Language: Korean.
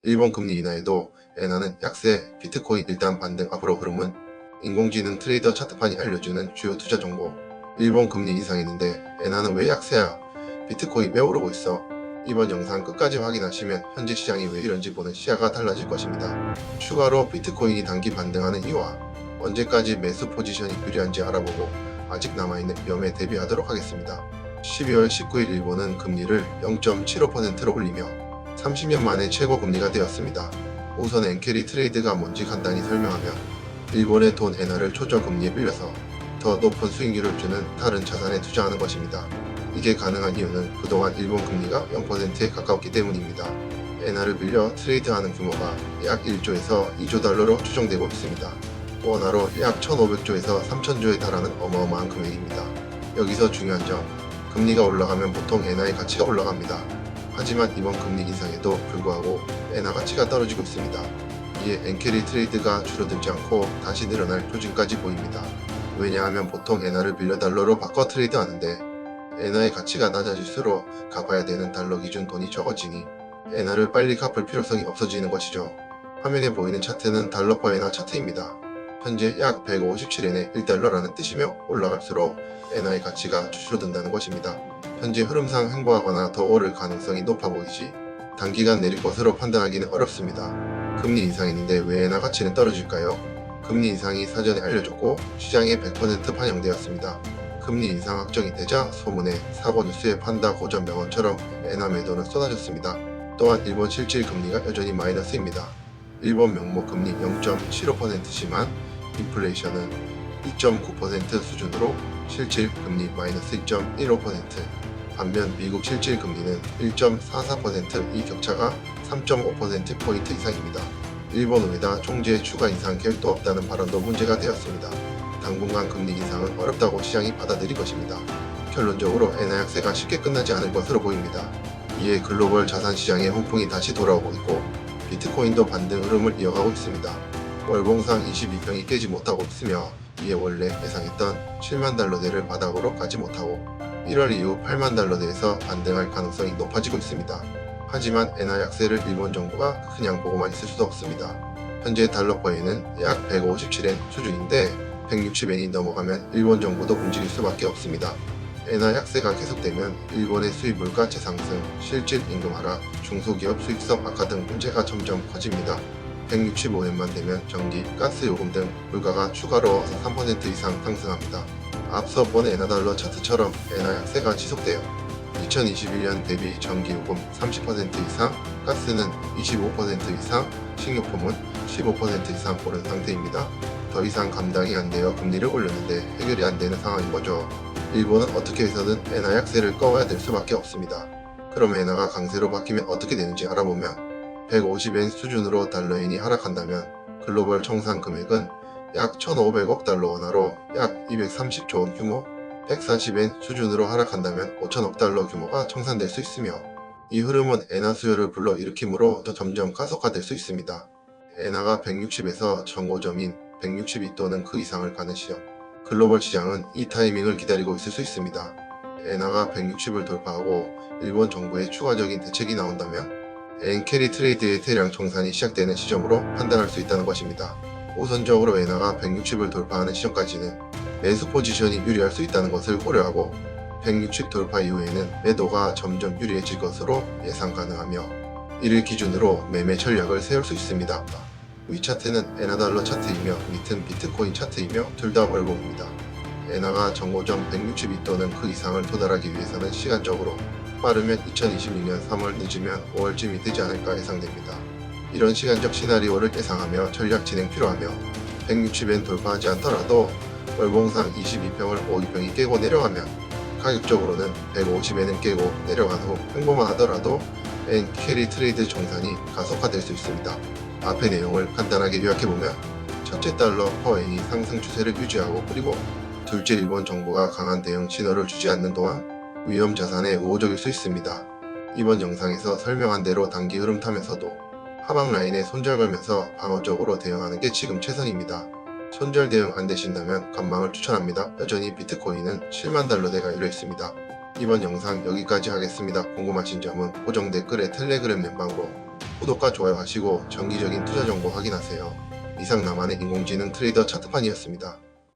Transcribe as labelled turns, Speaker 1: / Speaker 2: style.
Speaker 1: 일본 금리 인하에도 엔화는 약세, 비트코인 일단 반등 앞으로 흐름은 인공지능 트레이더 차트판이 알려주는 주요 투자 정보. 일본 금리 인상했는데 엔화는 왜 약세야? 비트코인 왜 오르고 있어? 이번 영상 끝까지 확인하시면 현재 시장이 왜 이런지 보는 시야가 달라질 것입니다. 추가로 비트코인이 단기 반등하는 이유와 언제까지 매수 포지션이 유리한지 알아보고 아직 남아있는 위험에 대비하도록 하겠습니다. 12월 19일 일본은 금리를 0.75%로 올리며 30년 만에 최고 금리가 되었습니다. 우선 엔캐리 트레이드가 뭔지 간단히 설명하면 일본의 돈 엔화를 초저금리에 빌려서 더 높은 수익률을 주는 다른 자산에 투자하는 것입니다. 이게 가능한 이유는 그동안 일본 금리가 0%에 가까웠기 때문입니다. 엔화를 빌려 트레이드하는 규모가 약 1조에서 2조 달러로 추정되고 있습니다. 원화로 약 1,500조에서 3,000조에 달하는 어마어마한 금액입니다. 여기서 중요한 점, 금리가 올라가면 보통 엔화의 가치가 올라갑니다. 하지만 이번 금리 인상에도 불구하고 엔화 가치가 떨어지고 있습니다. 이에 엔캐리 트레이드가 줄어들지 않고 다시 늘어날 조짐까지 보입니다. 왜냐하면 보통 엔화를 빌려 달러로 바꿔 트레이드하는데 엔화의 가치가 낮아질수록 갚아야 되는 달러 기준 돈이 적어지니 엔화를 빨리 갚을 필요성이 없어지는 것이죠. 화면에 보이는 차트는 달러 퍼 엔화 차트입니다. 현재 약 157엔에 1달러라는 뜻이며 올라갈수록 엔화의 가치가 줄어든다는 것입니다. 현재 흐름상 횡보하거나 더 오를 가능성이 높아 보이지 단기간 내릴 것으로 판단하기는 어렵습니다. 금리 인상인데 왜 엔화 가치는 떨어질까요? 금리 인상이 사전에 알려졌고 시장에 100% 반영되었습니다. 금리 인상 확정이 되자 소문에 사고 뉴스에 판다 고전 명언처럼 엔화 매도는 쏟아졌습니다. 또한 일본 실질 금리가 여전히 마이너스입니다. 일본 명목 금리 0.75%지만 인플레이션은 2.9% 수준으로 실질 금리 마이너스 2.15%, 반면 미국 실질 금리는 1.44%, 이 격차가 3.5%포인트 이상입니다. 일본 외다 총재 추가 인상 계획도 없다는 발언도 문제가 되었습니다. 당분간 금리 인상은 어렵다고 시장이 받아들일 것입니다. 결론적으로 엔화 약세가 쉽게 끝나지 않을 것으로 보입니다. 이에 글로벌 자산 시장의 훈풍이 다시 돌아오고 있고 비트코인도 반등 흐름을 이어가고 있습니다. 월봉상 22평이 깨지 못하고 있으며 이에 원래 예상했던 7만 달러대를 바닥으로 가지 못하고 1월 이후 8만 달러대에서 반등할 가능성이 높아지고 있습니다. 하지만 엔화 약세를 일본 정부가 그냥 보고만 있을 수도 없습니다. 현재 달러 퍼에는 약 157엔 수준인데 160엔이 넘어가면 일본 정부도 움직일 수밖에 없습니다. 엔화 약세가 계속되면 일본의 수입 물가체 상승, 실질 임금 하락, 중소기업 수익성 악화 등 문제가 점점 커집니다. 165엔만 되면 전기, 가스 요금 등 물가가 추가로 3% 이상 상승합니다. 앞서 본 엔화 달러 차트처럼 엔화 약세가 지속되어 2021년 대비 전기 요금 30% 이상, 가스는 25% 이상, 식료품은 15% 이상 오른 상태입니다. 더 이상 감당이 안 되어 금리를 올렸는데 해결이 안 되는 상황인 거죠. 일본은 어떻게 해서든 엔화 약세를 꺼야 될 수밖에 없습니다. 그럼 엔화가 강세로 바뀌면 어떻게 되는지 알아보면 150엔 수준으로 달러엔이 하락한다면 글로벌 청산 금액은 약 1,500억 달러 원화로 약 230조 원 규모, 140엔 수준으로 하락한다면 5천억 달러 규모가 청산될 수 있으며 이 흐름은 엔화 수요를 불러일으키므로 더 점점 가속화될 수 있습니다. 엔화가 160에서 정고점인 162 또는 그 이상을 가는 시점, 글로벌 시장은 이 타이밍을 기다리고 있을 수 있습니다. 엔화가 160을 돌파하고 일본 정부의 추가적인 대책이 나온다면 엔캐리 트레이드의 대량 청산이 시작되는 시점으로 판단할 수 있다는 것입니다. 우선적으로 엔화가 160을 돌파하는 시점까지는 매수 포지션이 유리할 수 있다는 것을 고려하고 160 돌파 이후에는 매도가 점점 유리해질 것으로 예상 가능하며 이를 기준으로 매매 전략을 세울 수 있습니다. 위 차트는 엔화 달러 차트이며 밑은 비트코인 차트이며 둘 다 월봉입니다. 엔화가 정고점 162 또는 그 이상을 도달하기 위해서는 시간적으로 빠르면 2026년 3월 늦으면 5월쯤이 되지 않을까 예상됩니다. 이런 시간적 시나리오를 예상하며 전략 진행 필요하며 160엔 돌파하지 않더라도 월봉상 22평을 52평이 깨고 내려가면 가격적으로는 150엔을 깨고 내려간 후 횡보만 하더라도 엔 캐리 트레이드 정산이 가속화될 수 있습니다. 앞의 내용을 간단하게 요약해보면 첫째 달러 퍼 엔이 상승 추세를 유지하고 그리고 둘째 일본 정부가 강한 대응 신호를 주지 않는 동안 위험 자산에 우호적일 수 있습니다. 이번 영상에서 설명한 대로 단기 흐름 타면서도 하방 라인에 손절 걸면서 방어적으로 대응하는 게 지금 최선입니다. 손절 대응 안 되신다면 관망을 추천합니다. 여전히 비트코인은 7만 달러대가 열려 있습니다. 이번 영상 여기까지 하겠습니다. 궁금하신 점은 고정 댓글에 텔레그램 멤버로 구독과 좋아요 하시고 정기적인 투자 정보 확인하세요. 이상 나만의 인공지능 트레이더 차트판이었습니다.